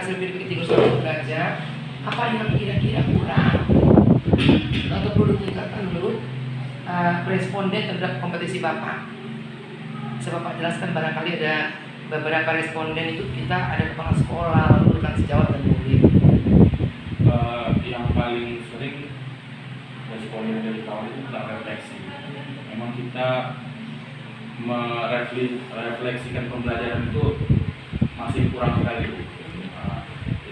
hasil kritik suatu derajat, apa yang kira-kira kurang atau perlu ditingkatkan menurut responden terhadap kompetisi Bapak? Saya Bapak jelaskan, barangkali ada beberapa responden itu kita ada kepala sekolah, lalu rekan sejawat dan murid. Yang paling sering responden dari kawan itu tentang refleksi. Memang kita merefleksikan pembelajaran itu masih kurang sekali.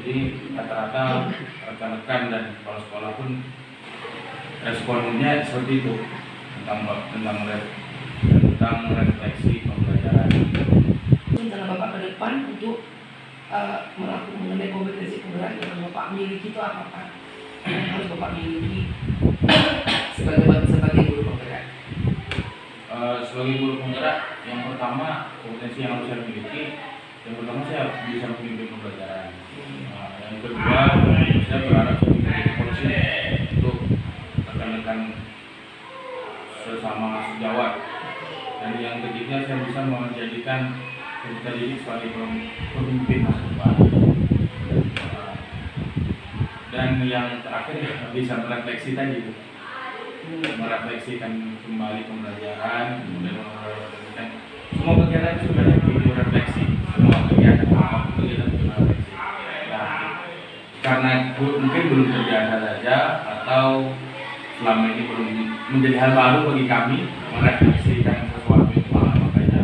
Jadi rata-rata rekan-rekan dan kepala sekolah pun responnya seperti itu tentang refleksi pembelajaran. Dalam Bapak ke depan untuk melakukan mengenai kompetensi penggerak yang Bapak miliki itu apa Pak? Yang harus Bapak miliki sebagai guru penggerak? Sebagai guru penggerak, yang pertama kompetensi yang harus saya miliki, yang pertama saya bisa memimpin pembelajaran. Yang kedua, saya berharap saya menjadi coaching untuk rekan-rekan sesama sejawat. Dan yang ketiga, saya bisa menjadikan kita didik sebagai pemimpin masa depan. Dan yang terakhir bisa merefleksi tadi, merefleksikan kembali pembelajaran, kemudian merefleksikan semua kegiatan itu sebenarnya butuh refleksi. Semua kegiatan butuh refleksi. Nah, karena mungkin belum terbiasa saja atau selama ini belum menjadi hal baru bagi kami merefleksikan sesuatu itu, makanya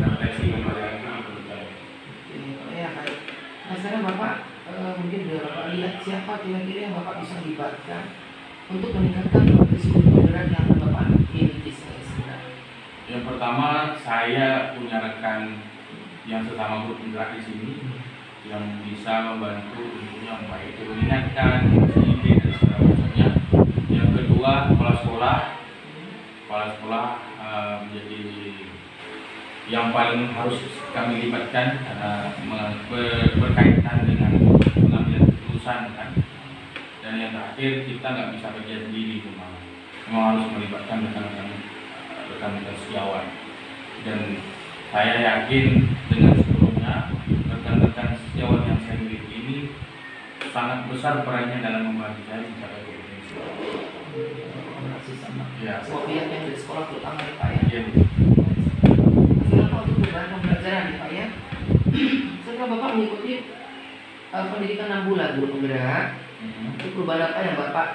refleksi pembelajaran itu diperlukan. Ya, baik. Nah, sekarang Bapak mungkin sudah Bapak lihat siapa kira-kira yang Bapak bisa libatkan untuk meningkatkan kompetensi guru penggerak yang Bapak miliki sebenarnya. Yang pertama, saya punya rekan yang sesama guru penggerak di sini yang bisa membantu tentunya baik itu mengingatkan ide dan segala macamnya. Yang kedua, kepala sekolah menjadi yang paling harus kami libatkan karena berkaitan dengan pengambilan keputusan kan. Dan yang terakhir, kita nggak bisa kerja sendiri, memang harus melibatkan rekan-rekan sejawat. Dan saya yakin dengan sebelumnya rekan-rekan sejawat yang saya miliki ini sangat besar perannya dalam membantu saya mencapai kompetensi. Masih sama. Ya. Semua pihak yang dari sekolah terutama ya Pak ya. Iya. Kenapa untuk perubahan pembelajaran ya Pak ya? Setelah Bapak mengikuti pendidikan 6 bulan guru penggerak, itu perubahan apa yang Bapak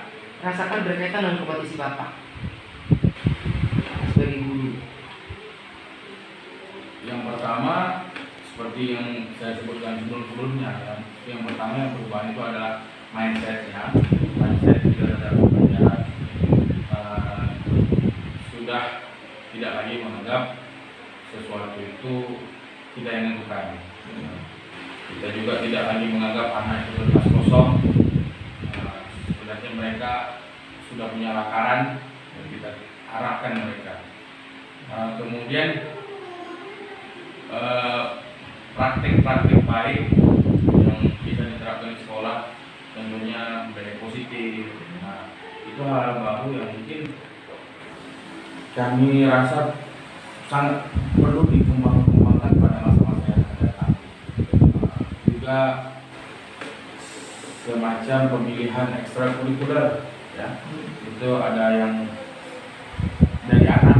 rasakan berkaitan dengan kompetisi Bapak sebagai guru? Yang pertama, seperti yang saya sebutkan sebelumnya, yang pertama yang perubahan itu adalah mindsetnya. Mindset tidak ada pembelajaran, sudah tidak lagi menganggap sesuatu itu tidak menentukan. Kita juga tidak lagi menganggap anak itu kertas kosong. Sebenarnya mereka sudah punya lakaran dan kita arahkan mereka. Kemudian praktik-praktik baik yang bisa diterapkan di sekolah tentunya berdampak positif. Nah, itu hal baru yang mungkin kami rasa sangat perlu dikembangkan pada masa-masa yang akan datang. Juga semacam pemilihan ekstrakurikuler, ya, itu ada yang dari anak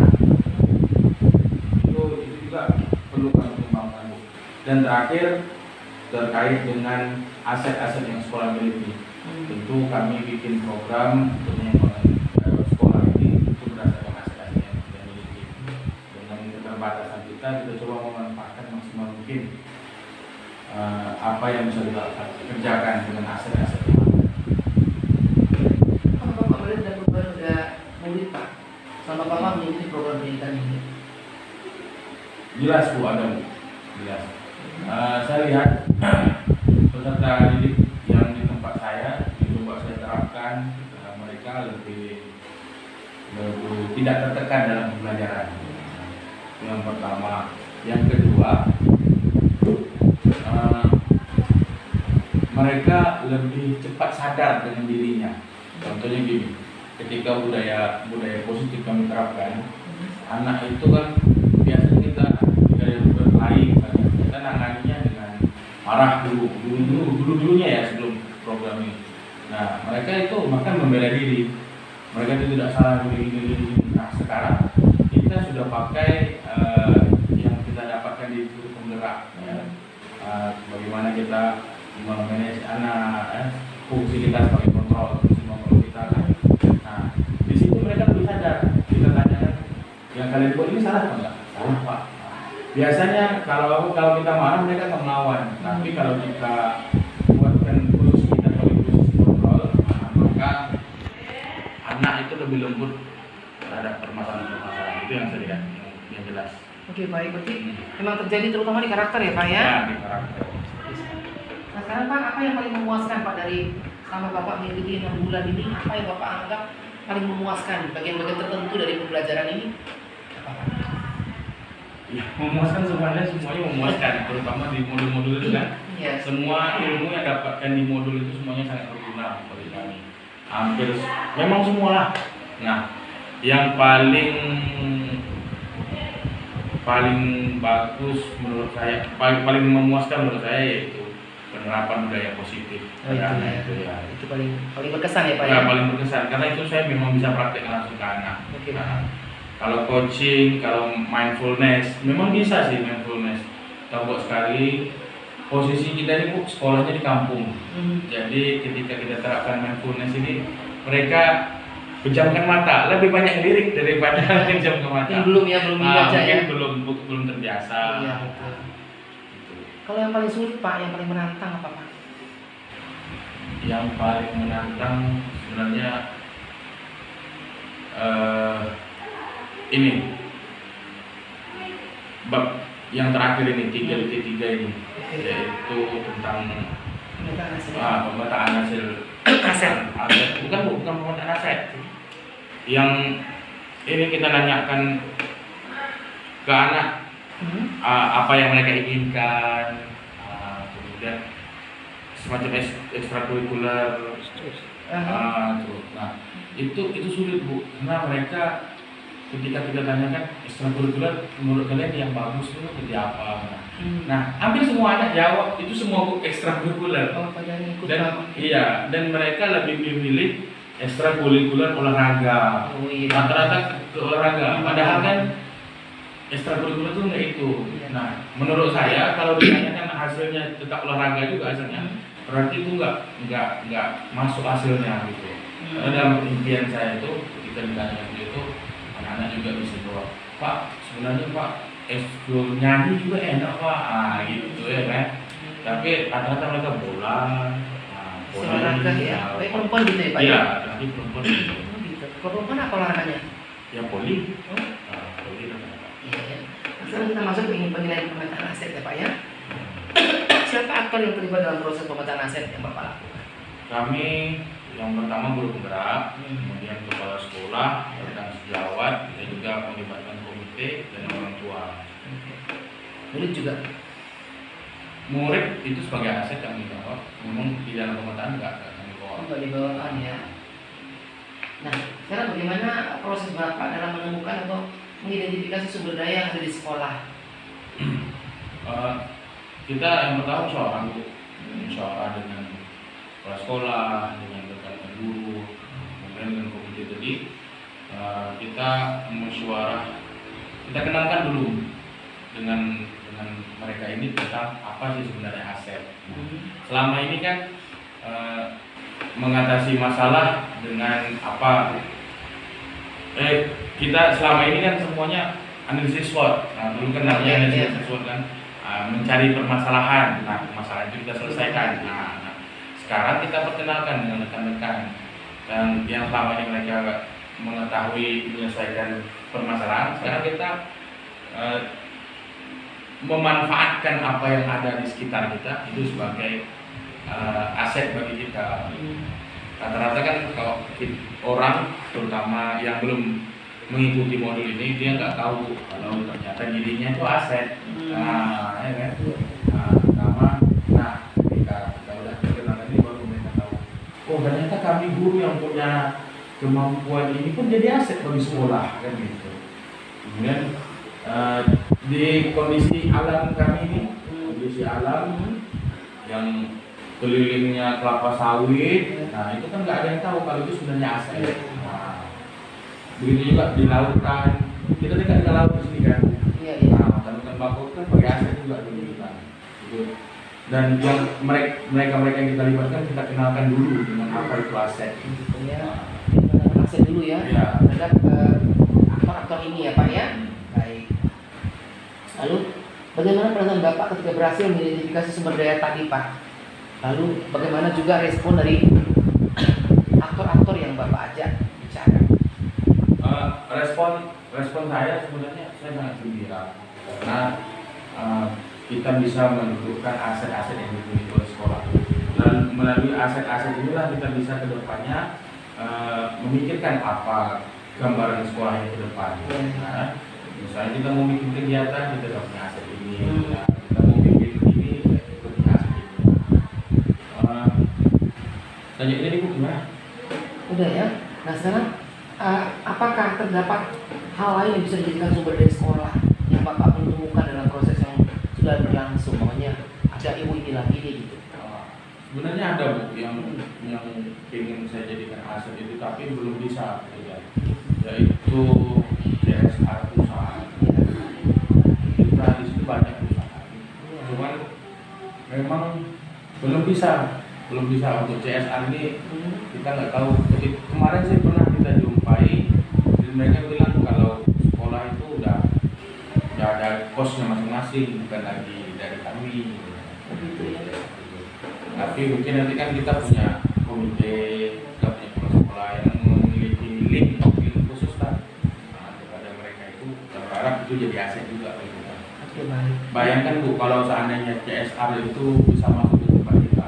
itu juga perlu kami kembangkan. Dan terakhir terkait dengan aset-aset yang sekolah miliki, tentu kami bikin program untuk mengembangkan sekolah ini itu berdasarkan aset-aset yang kita miliki. Dengan keterbatasan kita coba memanfaatkan maksimal mungkin apa yang bisa kita kerjakan dengan aset-aset yang ada. Apa Bapak melihat ada perubahan pada murid Pak sama Bapak mengikuti program pendidikan ini? Jelas Bu, ada Bu, jelas. Saya lihat peserta didik yang di tempat saya coba saya terapkan, mereka lebih tidak tertekan dalam pembelajaran. Yang pertama, yang kedua, mereka lebih cepat sadar dengan dirinya. Contohnya gini, ketika budaya positif kami terapkan, anak itu kan biasanya kita berkelahi, kita nanganinya dengan marah dulu dulunya ya sebelum program ini. Nah mereka itu bahkan membela diri, mereka itu tidak salah diri. Nah sekarang kita sudah pakai yang kita dapatkan di guru penggerak ya. Bagaimana kita memanage anak, fungsi kita sebagai fungsi kontrol kita kan. Nah di situ mereka lebih sadar. Kita tanyakan, yang kalian buat ini salah apa enggak? Salah Pak. Biasanya kalau kita marah mereka akan melawan, tapi kalau kita buatkan posisi kita sebagai posisi kontrol, maka anak itu lebih lembut terhadap permasalahan-permasalahan. Itu yang saya lihat, yang jelas. Oke, baik. Berarti memang terjadi terutama di karakter ya Pak ya? Ya, di karakter. Nah sekarang Pak, apa yang paling memuaskan Pak dari selama Bapak mengikuti 6 bulan ini? Apa yang Bapak anggap paling memuaskan? Bagian-bagian tertentu dari pembelajaran ini? Apa Pak? Ya, memuaskan semuanya memuaskan, terutama di modul-modul itu kan. Yes. Semua ilmu yang dapatkan di modul itu semuanya sangat berguna bagi kami. Hampir memang semua lah. Nah, yang paling bagus menurut saya, paling memuaskan menurut saya yaitu penerapan budaya positif. Itu paling berkesan ya Pak ya? Paling berkesan karena itu saya memang bisa praktekkan langsung ke anak. Oke. Nah, kalau coaching, kalau mindfulness, memang bisa sih mindfulness. Tahu buat sekali posisi kita ini Bu, sekolahnya di kampung. Jadi ketika kita terapkan mindfulness ini, mereka pejamkan mata, lebih banyak lirik daripada pejamkan mata. Belum dibaca ya? Belum terbiasa. Iya betul. Kalau yang paling sulit Pak, yang paling menantang apa Pak? Yang paling menantang sebenarnya ini bab yang terakhir ini 3 ini yaitu tentang pemetaan hasil aset. Bukan pemetaan aset. Yang ini kita nanyakan ke anak apa yang mereka inginkan, kemudian semacam ekstrakurikuler. Nah itu sulit Bu, karena mereka ketika kita tanyakan ekstrakurikuler menurut kalian yang bagus itu seperti apa? Nah, hampir semua anak jawab itu semua ekstrakurikuler. Dan mereka lebih memilih ekstrakurikuler olahraga. Rata-rata ke olahraga. Padahal kan ekstrakurikuler itu enggak itu. Nah, menurut saya kalau ditanyakan hasilnya tetap olahraga juga hasilnya, berarti itu enggak masuk hasilnya gitu. Karena dalam impian saya itu ketika ditanyakan itu anak-anak juga bisa jawab, Pak sebenarnya Pak ekskul nyanyi juga enak Pak, gitu ya kan. Tapi rata-rata mereka bola, olahraga ya. Baik perempuan gitu ya Pak? Iya, nanti perempuan gitu. Kalau perempuan apa olahraganya? Ya poli. Poli Iya. Sekarang kita masuk ke penilaian pemetaan aset ya Pak ya. Siapa aktor yang terlibat dalam proses pemetaan aset yang Bapak lakukan? Kami yang pertama guru penggerak, kemudian kepala sekolah, dan sejawat, kita juga melibatkan komite dan orang tua. Murid juga? Murid itu sebagai aset kami bawa, memang di dalam pemetaan enggak kami bawa. Enggak dibawakan ya. Nah, sekarang bagaimana proses Bapak dalam menemukan atau mengidentifikasi sumber daya yang ada di sekolah? Kita yang pertama musyawarah dengan kepala sekolah, dengan rekan guru, kemudian dengan komite tadi, kita musyawarah, kita kenalkan dulu dengan mereka ini tentang apa sih sebenarnya aset. Selama ini kan mengatasi masalah dengan apa? Kita selama ini kan semuanya analisis SWOT. Nah, dulu kan namanya analisis SWOT kan, mencari permasalahan. Nah, permasalahan itu kita selesaikan. Nah, sekarang kita perkenalkan dengan rekan-rekan dan yang selama ini mereka mengetahui menyelesaikan permasalahan. Sekarang kita memanfaatkan apa yang ada di sekitar kita itu sebagai aset bagi kita. Rata-rata kan kalau orang terutama yang belum mengikuti modul ini dia nggak tahu kalau ternyata dirinya itu aset. Nah, ya kan? Ketika kita udah perkenalan ini baru mereka tahu. Oh ternyata kami guru yang punya kemampuan ini pun jadi aset bagi sekolah kan gitu. Kemudian di kondisi alam kami ini, kondisi alam yang kelilingnya kelapa sawit. Nah itu kan nggak ada yang tahu kalau itu sebenarnya aset. Nah, begitu juga di lautan, kita dekat dengan laut di sini kan. Iya, iya. Nah, hutan bakau kan pakai aset juga dulu kita. Gitu. Dan yang mereka yang kita libatkan kita kenalkan dulu dengan apa itu aset. Gitu ya. Kita aset dulu ya. Iya. Terhadap aktor-aktor ini ya Pak ya. Baik. Lalu bagaimana perasaan Bapak ketika berhasil mengidentifikasi sumber daya tadi Pak? Lalu bagaimana juga respon dari aktor-aktor yang Bapak ajak bicara? Respon saya sebenarnya saya sangat gembira karena kita bisa menentukan aset-aset yang dimiliki oleh sekolah, dan melalui aset-aset inilah kita bisa kedepannya memikirkan apa gambaran sekolah yang ke depan. Nah, misalnya kita mau bikin kegiatan kita tidak punya aset ini, nah, kita mau bikin ini kita punya aset ini. Tanya ini Bu gimana? Udah ya. Nah sekarang apakah terdapat hal lain yang bisa dijadikan sumber daya sekolah yang Bapak menemukan dalam proses yang sudah berlangsung? Makanya ada ilmu ini lagi deh gitu. Sebenarnya ada Bu yang ingin saya jadikan aset itu tapi belum bisa ya, yaitu CSR perusahaan. Kita di situ banyak perusahaan, cuman memang belum bisa untuk CSR ini kita nggak tahu. Jadi kemarin sih pernah kita jumpai dan mereka bilang kalau sekolah itu udah ada kosnya masing-masing, bukan lagi dari kami. Begitu ya. Tapi mungkin nanti kan kita punya komite, kita punya sekolah yang memiliki link khusus kan. Nah, kepada mereka itu kita berharap itu jadi aset juga bagi kita. Oke, baik. Bayangkan Bu, kalau seandainya CSR itu bisa masuk ke tempat kita,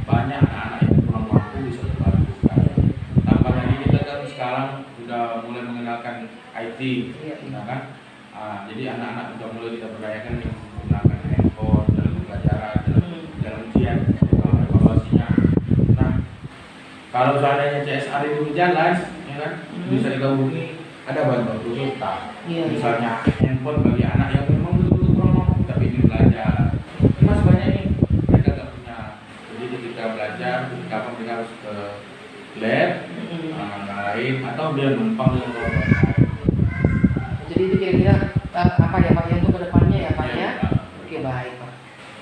banyak anak-anak yang kurang mampu bisa terbantu sekali. Tambah lagi kita kan sekarang sudah mulai mengenalkan IT, Iya, iya. kan? Jadi anak-anak sudah mulai kita berdayakan menggunakan handphone dalam pembelajaran, dalam ujian, dalam evaluasinya. Nah, kalau seandainya CSR itu berjalan, ya kan, bisa digabungi ada bantuan kita. Iya, Misalnya handphone bagi anak yang memang betul-betul kurang mampu tapi ingin belajar. Mas banyak nih mereka nggak punya. Jadi ketika belajar, ketika mereka harus ke lab, lain atau dia numpang dengan orang lain. Jadi itu kira-kira apa ya Pak ya untuk kedepannya ya Pak ya? Oke, baik Pak.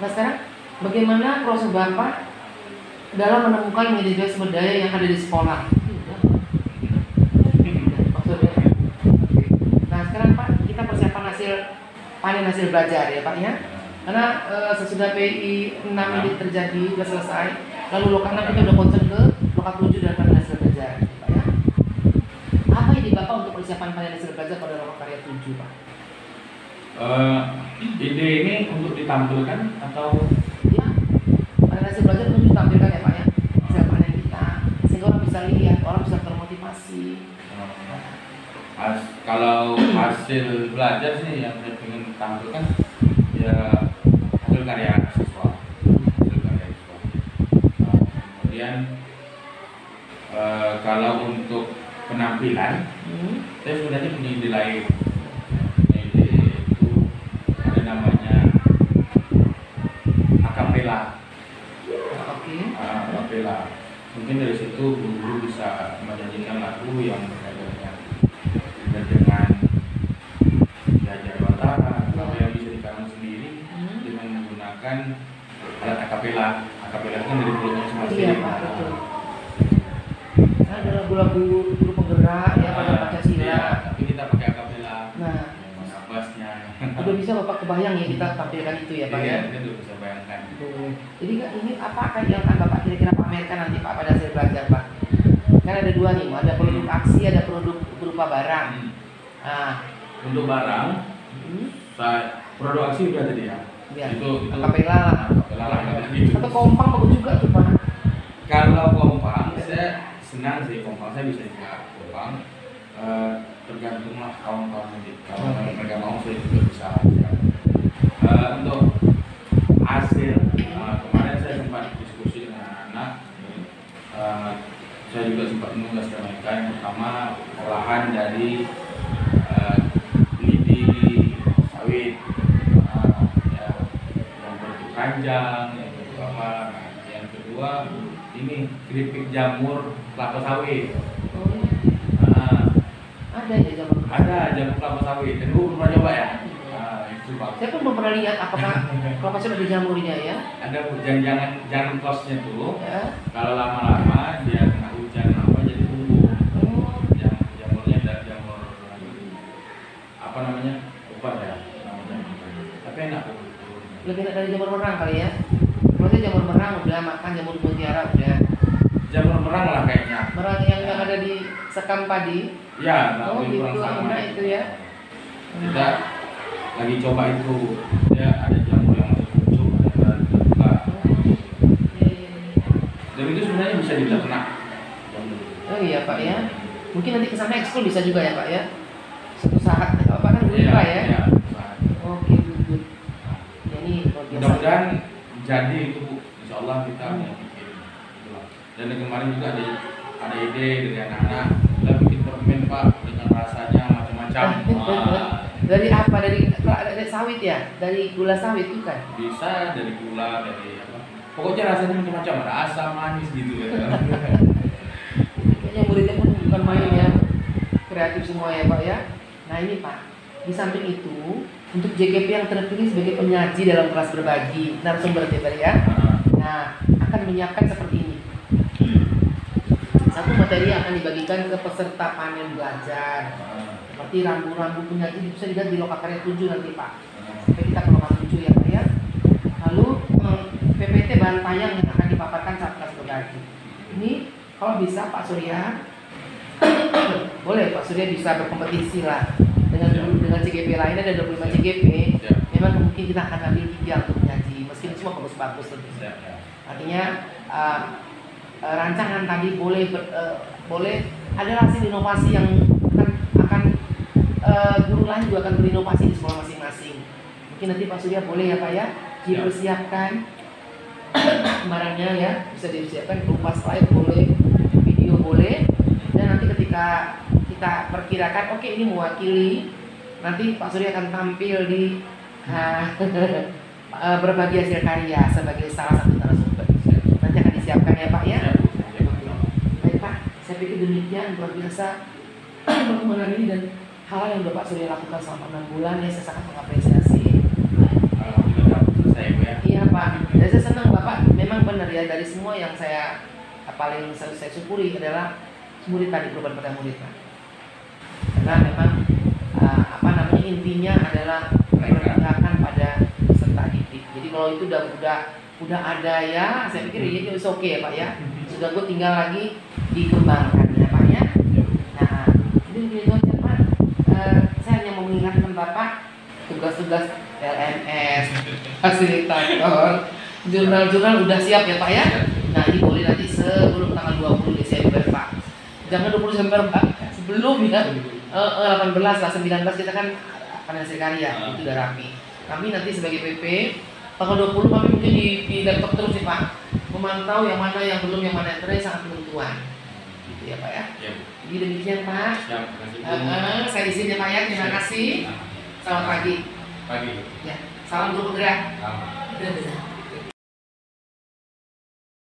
Nah sekarang bagaimana proses Bapak dalam menemukan media sumber daya yang ada di sekolah? Maksudnya. Nah sekarang Pak kita persiapan panen hasil belajar ya Pak ya. Karena sesudah PI 6 ini terjadi sudah selesai, lalu lokal 6 kita udah concern ke lokal 7 dan panen hasil belajar Pak ya. Apa ide Bapak untuk persiapan panen hasil belajar pada lokal karya 7 Pak? Ide ini untuk ditampilkan atau Ya, panen hasil belajar untuk ditampilkan ya Pak ya, hasil panen kita, sehingga orang bisa lihat, orang bisa termotivasi. kalau hasil belajar sih yang saya ingin tampilkan ya hasil karya siswa. Kemudian kalau untuk penampilan, saya sebenarnya punya ide lain. Ide itu ada namanya akapela. Oke. Akapela. Mungkin dari situ guru-guru bisa menyanyikan lagu yang berkaitan dengan belajar Batara, atau yang bisa dikarang sendiri dengan menggunakan alat akapela. Akapela kan dari mulutnya masing-masing. Iya Pak, betul. Nah, ada lagu-lagu guru penggerak ya pada Pancasila. Iya, tapi kita pakai akapela. Nah, bassnya. udah bisa Bapak kebayang ya kita tampilkan itu ya Pak ya. Iya, kita udah bisa bayangkan. Jadi ini apa akan yang akan Bapak kira-kira pamerkan nanti Pak pada hasil belajar Pak? Kan ada dua nih, ada produk aksi, ada produk berupa barang. Nah, untuk barang, produk aksi udah tadi ya. Ya. Itu Akapela lah. Akapela lah. Atau kompang bagus juga tuh Pak. Kalau kompang, saya senang sih kompang, saya bisa juga kompang. Tergantung lah kawan-kawan nanti. Kalau mereka mau saya juga bisa. Untuk hasil, kemarin saya sempat diskusi dengan anak. Saya juga sempat menugaskan mereka. Yang pertama olahan dari lidi sawit, yang bentuk ranjang, yang bentuk apa. Yang kedua ini keripik jamur kelapa sawit. Oh, ada ya jamur. Ada jamur kelapa sawit. Dan gua pernah coba ya. Itu bagus. Saya pun belum pernah lihat apakah kelapa sawit ada jamurnya ya. Ada jangan kosnya tuh. Ya. Kalau lama-lama dia kena hujan apa jadi tumbuh. Jamurnya dari jamur apa namanya? Lupa ya namanya. Tapi enak tuh. Lebih enak dari jamur merang kali ya. Kalau saya jamur merang udah makan, jamur mutiara udah. Jamur merang lah kayaknya. Merang yang ada di sekam padi. Ya, Oh lebih gitu, kurang sama. enak itu ya. Kita lagi coba itu, dia ada jamur yang masih muncul, ada yang terbuka. Dan itu sebenarnya bisa diternak. Oh iya Pak ya. Mungkin nanti kesana ekskul bisa juga ya Pak ya. Suatu saat Pak kan lupa ya. Iya. Oke, good. Ya, ini luar biasa. Mudah-mudahan jadi itu Bu. Insya Allah kita yang bikin. Dan kemarin juga ada ide dari anak-anak, kita bikin permen Pak dengan rasanya macam-macam. Dari apa? Dari sawit ya? Dari gula sawit itu kan? Bisa dari gula, dari apa? Pokoknya rasanya macam-macam, ada asam, manis gitu ya. Kayaknya muridnya pun bukan main ya. Kreatif semua ya Pak ya. Nah ini Pak, di samping itu untuk JKP yang terpilih sebagai penyaji dalam kelas berbagi narasumber ya Pak ya. Nah akan menyiapkan seperti ini. Satu materi yang akan dibagikan ke peserta panen belajar. Seperti rambu-rambu penyaji bisa dilihat di Lokakarya 7 nanti Pak. Sampai kita ke Lokakarya 7 ya Pak ya. Lalu PPT bahan payang yang akan dipaparkan saat kelas berbagi. Ini kalau bisa Pak Surya boleh Pak Surya bisa berkompetisi lah dengan CGP lainnya, ada 25 CGP. Memang mungkin kita akan ambil 3 untuk menyaji, meski semua bagus-bagus tentunya. Artinya rancangan tadi boleh ada hasil inovasi yang akan guru lain juga akan berinovasi di sekolah masing-masing. Mungkin nanti Pak Surya boleh ya Pak ya dipersiapkan barangnya ya, bisa disiapkan berupa slide boleh, video boleh, dan nanti ketika kita perkirakan oke ini mewakili, nanti Pak Surya akan tampil di berbagi hasil karya sebagai salah satu narasumber. Nanti akan disiapkan ya Pak ya. Baik Pak, saya pikir demikian luar biasa pertemuan ini dan hal yang sudah Pak Surya lakukan selama 6 bulan ya, saya sangat mengapresiasi. Iya Pak, dan saya senang Bapak memang benar ya, dari semua yang saya paling saya syukuri adalah murid tadi, perubahan pada murid Pak. Karena memang intinya adalah memperlihatkan pada peserta didik. Jadi kalau itu udah ada ya, saya pikir ya itu oke ya Pak ya. Sudah gue tinggal lagi dikembangkan ya Pak ya. Nah, itu aja Pak. Saya hanya mau mengingatkan Bapak tugas-tugas LMS, fasilitator, jurnal-jurnal udah siap ya Pak ya. Nah ini boleh nanti sebelum tanggal 20 Desember Pak. Jangan 20 Desember Pak, sebelum ya 18 lah, 19 kita kan akan hasil karya, itu udah rapi. Kami nanti sebagai PP tanggal 20 kami mungkin di laptop terus sih Pak, memantau yang mana yang belum, yang mana yang terakhir sangat penentuan. Gitu ya Pak ya. Jadi demikian Pak. Saya izin ya Pak ya, terima kasih. Selamat pagi. Pagi. Ya, salam guru bergerak.